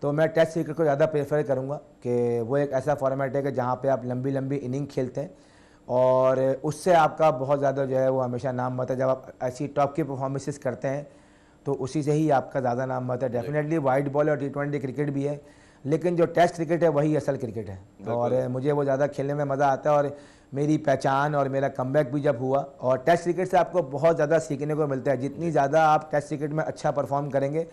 तो मैं टेस्ट क्रिकेट को ज़्यादा प्रेफर करूँगा कि वो एक ऐसा फॉर्मेट है कि जहाँ पे आप लंबी लंबी इनिंग खेलते हैं, और उससे आपका बहुत ज़्यादा जो है वो हमेशा नाम बनता है। जब आप ऐसी टॉप की परफॉर्मेंसेस करते हैं तो उसी से ही आपका ज़्यादा नाम बनता है। डेफिनेटली वाइट बॉल और T20 क्रिकेट भी है, लेकिन जो टेस्ट क्रिकेट है वही असल क्रिकेट है, और मुझे वो ज़्यादा खेलने में मज़ा आता है। और मेरी पहचान और मेरा कमबैक भी जब हुआ, और टेस्ट क्रिकेट से आपको बहुत ज़्यादा सीखने को मिलता है। जितनी ज़्यादा आप टेस्ट क्रिकेट में अच्छा परफॉर्म करेंगे,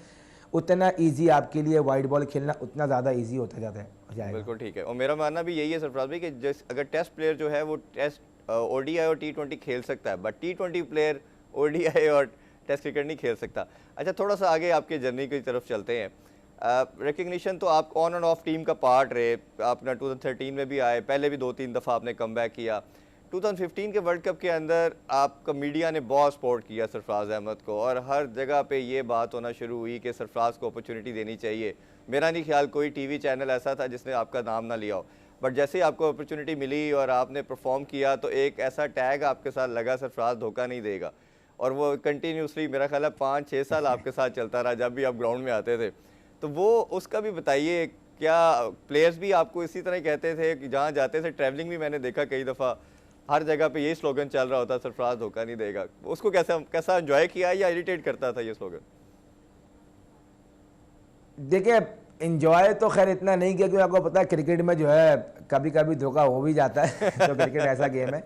उतना ईजी आपके लिए वाइट बॉल खेलना उतना ज़्यादा ईजी होता जाता है जाएगा। बिल्कुल ठीक है, और मेरा मानना भी यही है सरफराज भाई कि जिस अगर टेस्ट प्लेयर जो है वो टेस्ट ODI और T20 खेल सकता है, बट T20 प्लेयर ODI और टेस्ट क्रिकेट नहीं खेल सकता। अच्छा, थोड़ा सा आगे आपके जर्नी की तरफ चलते हैं। रिकग्निशन तो आप ऑन एंड ऑफ टीम का पार्ट रहे, आपने 2013 में भी आए, पहले भी 2-3 दफ़ा आपने कमबैक किया। 2015 के वर्ल्ड कप के अंदर आपका मीडिया ने बहुत सपोर्ट किया सरफराज अहमद को, और हर जगह पे ये बात होना शुरू हुई कि सरफराज को अपॉर्चुनिटी देनी चाहिए। मेरा नहीं ख्याल कोई टीवी चैनल ऐसा था जिसने आपका नाम ना लिया हो, बट जैसे ही आपको अपॉर्चुनिटी मिली और आपने परफॉर्म किया तो एक ऐसा टैग आपके साथ लगा, सरफराज धोखा नहीं देगा, और वो कंटिन्यूसली मेरा ख्याल है 5-6 साल आपके साथ चलता रहा जब भी आप ग्राउंड में आते थे। तो वो उसका भी बताइए, क्या प्लेयर्स भी आपको इसी तरह कहते थे कि जहाँ जाते थे? ट्रैवलिंग भी मैंने देखा कई दफ़ा, हर जगह पे यही स्लोगन चल रहा होता, सरफराज धोखा नहीं देगा, उसको कैसा एंजॉय किया या इरिटेट करता था ये स्लोगन? देखिए इंजॉय तो खैर इतना नहीं किया, क्योंकि आपको पता है क्रिकेट में जो है कभी कभी धोखा हो भी जाता है तो क्रिकेट ऐसा गेम है।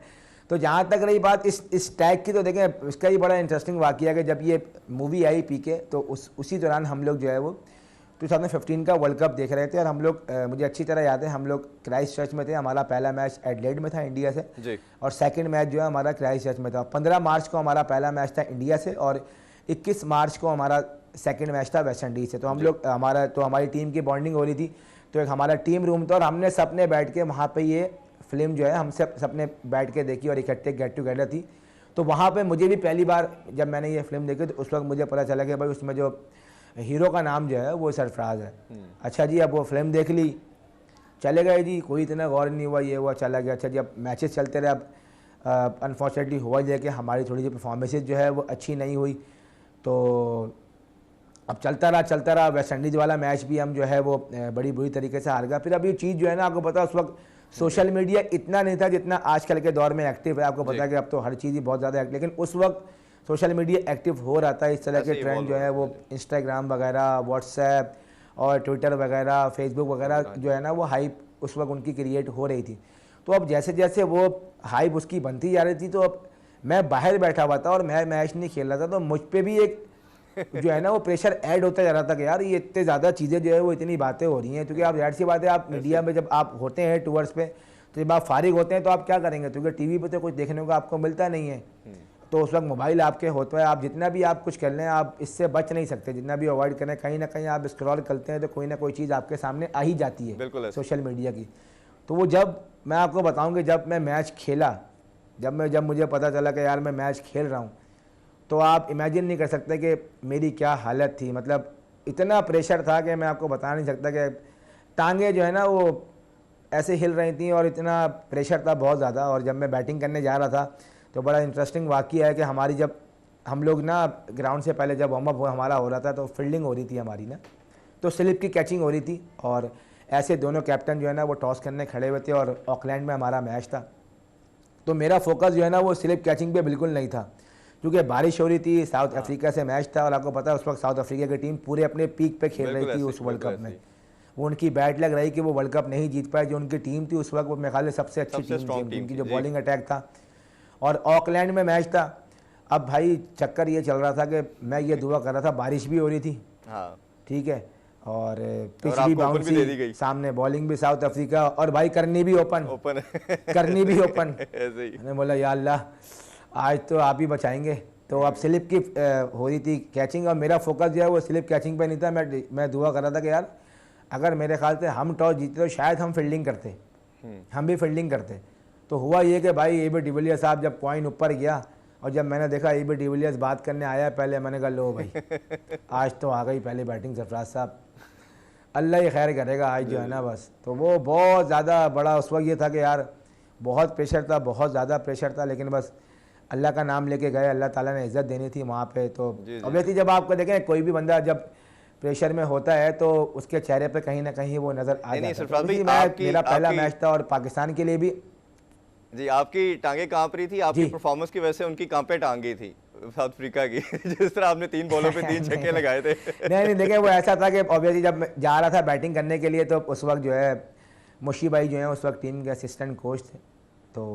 तो जहाँ तक रही बात इस टैग की, तो देखें इसका ही बड़ा इंटरेस्टिंग वाकया है कि जब ये मूवी आई पीके, तो उसी दौरान हम लोग जो है वो 2015 का वर्ल्ड कप देख रहे थे, और हम लोग मुझे अच्छी तरह याद है, हम लोग क्राइस्ट चर्च में थे। हमारा पहला मैच एडलेड में था इंडिया से जी। और सेकंड मैच जो है हमारा क्राइस्ट चर्च में था। 15 मार्च को हमारा पहला मैच था इंडिया से, और 21 मार्च को हमारा सेकंड मैच था वेस्ट इंडीज से। तो हम लोग हमारी टीम की बॉन्डिंग हो रही थी, तो एक हमारा टीम रूम था, और हमने सबने बैठ के वहाँ पे ये फिल्म जो है हम सबने बैठ के देखी, और इकट्ठे गेट टुगेदर थी। तो वहाँ पे मुझे भी पहली बार जब मैंने ये फिल्म देखी, तो उस वक्त मुझे पता चला कि भाई उसमें जो हीरो का नाम जो है वो सरफराज है। अच्छा जी, अब वो फिल्म देख ली, चले गए जी, कोई इतना गौर नहीं हुआ, ये हुआ, चला गया। अच्छा जी, अब मैचेस चलते रहे। अब अनफॉर्चुनेटली हुआ ये कि हमारी थोड़ी सी परफॉर्मेंसेज जो है वो अच्छी नहीं हुई, तो अब चलता रहा। वेस्ट इंडीज़ वाला मैच भी हम जो है वो बड़ी बुरी तरीके से हार गया। फिर अब ये चीज़ जो है ना, आपको पता है उस वक्त सोशल मीडिया इतना नहीं था जितना आजकल के दौर में एक्टिव है। आपको पता है कि अब तो हर चीज़ ही बहुत ज़्यादा एक्टिव, लेकिन उस वक्त सोशल मीडिया एक्टिव हो रहा था। इस तरह के ट्रेंड जो है वो इंस्टाग्राम वगैरह, व्हाट्सएप और ट्विटर वगैरह, फेसबुक वगैरह जो है ना, वो हाइप उस वक्त उनकी क्रिएट हो रही थी। तो अब जैसे जैसे वो हाइप उसकी बनती जा रही थी, तो अब मैं बाहर बैठा हुआ था और मैं मैच नहीं खेल रहा था, तो मुझ पर भी एक जो है ना वो प्रेशर ऐड होता जा रहा था कि यार ये इतने ज़्यादा चीज़ें जो है वो इतनी बातें हो रही हैं। क्योंकि आप जाहिर सी बात है, आप मीडिया में जब आप होते हैं टूर्स पे, तो जब आप फारिग होते हैं तो आप क्या करेंगे, क्योंकि टीवी पे तो कुछ देखने को आपको मिलता नहीं है। तो उस वक्त मोबाइल आपके होता है, आप जितना भी आप कुछ कर लें आप इससे बच नहीं सकते, जितना भी अवॉइड करें, कहीं ना कहीं आप स्क्रॉल करते हैं तो कोई ना कोई चीज़ आपके सामने आ ही जाती है सोशल मीडिया की। तो वो जब मैं आपको बताऊँ कि जब मैं मैच खेला, जब मुझे पता चला कि यार मैं मैच खेल रहा हूँ, तो आप इमेजिन नहीं कर सकते कि मेरी क्या हालत थी। मतलब इतना प्रेशर था कि मैं आपको बता नहीं सकता कि टांगे जो है ना वो ऐसे हिल रही थी, और इतना प्रेशर था बहुत ज़्यादा। और जब मैं बैटिंग करने जा रहा था, तो बड़ा इंटरेस्टिंग वाक़या है कि हमारी जब हम लोग ना ग्राउंड से पहले जब वार्म अप हमारा हो रहा था, तो फील्डिंग हो रही थी हमारी ना, तो स्लिप की कैचिंग हो रही थी, और ऐसे दोनों कैप्टन जो है ना वो टॉस करने खड़े हुए थे, और ऑकलैंड में हमारा मैच था। तो मेरा फोकस जो है ना वो स्लिप कैचिंग पे बिल्कुल नहीं था, क्योंकि बारिश हो रही थी, साउथ अफ्रीका से मैच था, और आपको पता है उस वक्त साउथ अफ्रीका की टीम पूरे अपने पीक पे खेल रही थी उस वर्ल्ड कप में। वो उनकी बैट लग रही कि वो वर्ल्ड कप नहीं जीत पाए। जो उनकी टीम थी उस वक्त वो मेरे ख्याल से सबसे अच्छी टीम थी, उनकी जो बॉलिंग अटैक था, और ऑकलैंड में मैच था। अब भाई चक्कर ये चल रहा था कि मैं ये दुआ कर रहा था, बारिश भी हो रही थी, ठीक है, और पिच भी बाउंसी, सामने बॉलिंग भी साउथ अफ्रीका, और भाई करनी भी ओपन करनी भी ओपन। मैंने बोला या अल्लाह आज तो आप ही बचाएंगे। तो अब स्लिप की हो रही थी कैचिंग, और मेरा फोकस जो है वो स्लिप कैचिंग पे नहीं था। मैं दुआ कर रहा था कि यार अगर मेरे ख्याल से हम टॉस जीते तो शायद हम फील्डिंग करते, हम भी फील्डिंग करते। तो हुआ ये कि भाई ए बी डिविलियर्स साहब जब पॉइंट ऊपर गया, और जब मैंने देखा ए बी डिविलियर्स बात करने आया पहले, मैंने कहा लो भाई आज तो आ गई पहले बैटिंग सरफराज साहब, अल्लाह ही खैर करेगा आज जो है ना बस। तो वो बहुत ज़्यादा बड़ा उस वक्त ये था कि यार बहुत प्रेशर था, बहुत ज़्यादा प्रेशर था, लेकिन बस अल्लाह का नाम लेके गए, अल्लाह ताला ने इज़्ज़त देनी थी वहाँ पे। तो ऑब्वियसली जब आपको देखें कोई भी बंदा जब प्रेशर में होता है तो उसके चेहरे पे कहीं ना कहीं वो नज़र आ जाता है। मेरा पहला मैच था और पाकिस्तान के लिए भी। जी, आपकी टांगे कांप रही थी, आपकी परफॉर्मेंस की वजह से उनकी कांपे टांगे थी साउथ अफ्रीका की जिस तरह आपने 3 बॉलों पे 3 छक्के लगाए थे। नहीं देखिए वो ऐसा था कि ऑब्वियसली जब मैं जा रहा था बैटिंग करने के लिए, तो उस वक्त जो है मुशी भाई जो है उस वक्त टीम के असिस्टेंट कोच थे, तो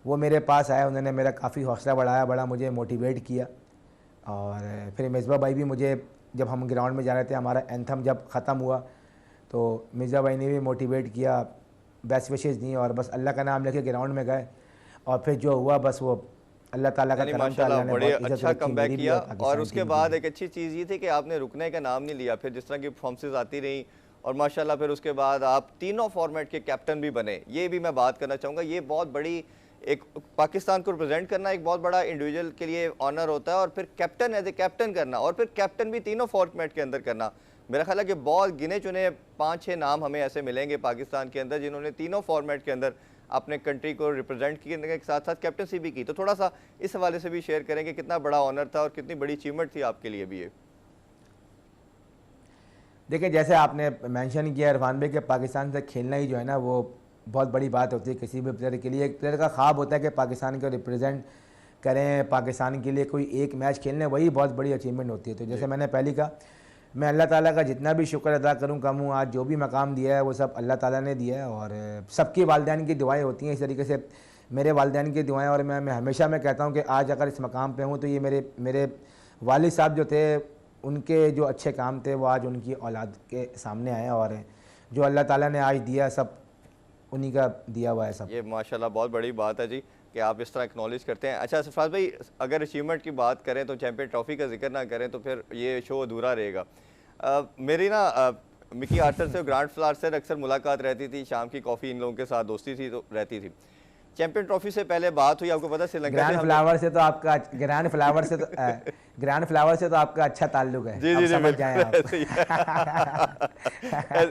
वो मेरे पास आए, उन्होंने मेरा काफ़ी हौसला बढ़ाया, बड़ा मुझे मोटिवेट किया। और फिर मिसबा भाई भी मुझे, जब हम ग्राउंड में जा रहे थे, हमारा एंथम जब ख़त्म हुआ, तो मिर्ज़ा भाई ने भी मोटिवेट किया, बेस्ट विशेज़ दी, और बस अल्लाह का नाम लेके ग्राउंड में गए। और फिर जो हुआ बस वो अल्लाह ताला का करम था, अल्लाह ने बहुत अच्छा कमबैक किया। और उसके बाद एक अच्छी चीज़ ये थी कि आपने रुकने का नाम नहीं लिया, फिर जिस तरह की परफॉर्मेंसेस आती रही, और माशाल्लाह फिर उसके बाद आप तीनों फॉर्मेट के कैप्टन भी बने। ये भी मैं बात करना चाहूँगा, ये बहुत बड़ी एक पाकिस्तान को रिप्रेजेंट करना एक बहुत बड़ा इंडिविजुअल के लिए ऑनर होता है, और फिर कैप्टन एज ए कैप्टन करना, और फिर कैप्टन भी तीनों फॉर्मेट के अंदर करना। मेरा ख्याल है कि बहुत गिने चुने 5-6 नाम हमें ऐसे मिलेंगे पाकिस्तान के अंदर जिन्होंने तीनों फॉर्मेट के अंदर अपने कंट्री को रिप्रेजेंट करने के साथ साथ कैप्टनसी भी की। तो थोड़ा सा इस हवाले से भी शेयर करेंगे, कितना बड़ा ऑनर था और कितनी बड़ी अचीवमेंट थी आपके लिए भी ये। देखिए जैसे आपने मेंशन किया इरफान भाई कि पाकिस्तान से खेलना ही जो है ना वो बहुत बड़ी बात होती है किसी भी प्लेयर के लिए। एक प्लेयर का ख्वाब होता है कि पाकिस्तान को रिप्रेजेंट करें, पाकिस्तान के लिए कोई एक मैच खेलने, वही बहुत बड़ी अचीवमेंट होती है। तो जैसे मैंने पहले कहा, मैं अल्लाह ताला का जितना भी शुक्र अदा करूं कम हूँ। आज जो भी मकाम दिया है वो सब अल्लाह ताला ने दिया है, और सबकी वालिदैन की दुआएं होती हैं। इस तरीके से मेरे वालिदैन की दुआएं, और मैं हमेशा मैं कहता हूं कि आज अगर इस मकाम पे हूं तो ये मेरे वालिद साहब जो थे, उनके जो अच्छे काम थे वो आज उनकी औलाद के सामने आए, और जो अल्लाह ताला ने आज दिया सब उन्हीं का दिया हुआ है सब। ये माशाल्लाह बहुत बड़ी बात है जी कि आप इस तरह एक्नॉलेज करते हैं। अच्छा सरफराज भाई, अगर अचीवमेंट की बात करें तो चैंपियन ट्रॉफी का जिक्र ना करें तो फिर ये शो अधूरा रहेगा। मेरी ना मिकी आर्चर से, ग्रांड फ्लावर से अक्सर मुलाकात रहती थी, शाम की कॉफ़ी इन लोगों के साथ दोस्ती थी तो रहती थी। चैंपियन ट्रॉफी से पहले बात हुई, आपको पता श्रीलंका से ग्रैंड फ्लावर से तो आपका ग्रैंड फ्लावर से तो आपका अच्छा ताल्लुक है। जी जी जी, समझ जाएं आप।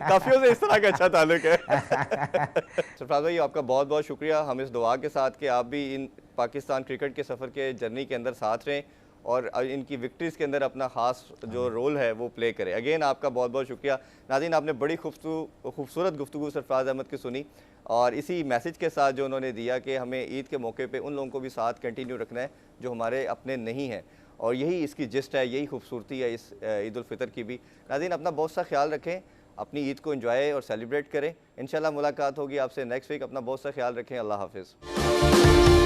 काफियों से इस तरह का अच्छा ताल्लुक है। सरफराज भाई आपका बहुत बहुत शुक्रिया, हम इस दुआ के साथ कि आप भी इन पाकिस्तान क्रिकेट के सफ़र के जर्नी के अंदर साथ रहें और इनकी विक्ट्रीज़ के अंदर अपना ख़ास जो रोल है वो प्ले करें। अगेन आपका बहुत बहुत शुक्रिया। नाज़रीन, आपने बड़ी खूबसूरत गुफ्तगू सरफराज अहमद की सुनी, और इसी मैसेज के साथ जो उन्होंने दिया कि हमें ईद के मौके पे उन लोगों को भी साथ कंटिन्यू रखना है जो हमारे अपने नहीं हैं, और यही इसकी जिस्ट है, यही खूबसूरती है इस ईद उल फितर की भी। नाज़रीन, अपना बहुत सा ख्याल रखें, अपनी ईद को एंजॉय और सेलिब्रेट करें। इंशाल्लाह मुलाकात होगी आपसे नेक्स्ट वीक। अपना बहुत सा ख्याल रखें। अल्लाह हाफिज़।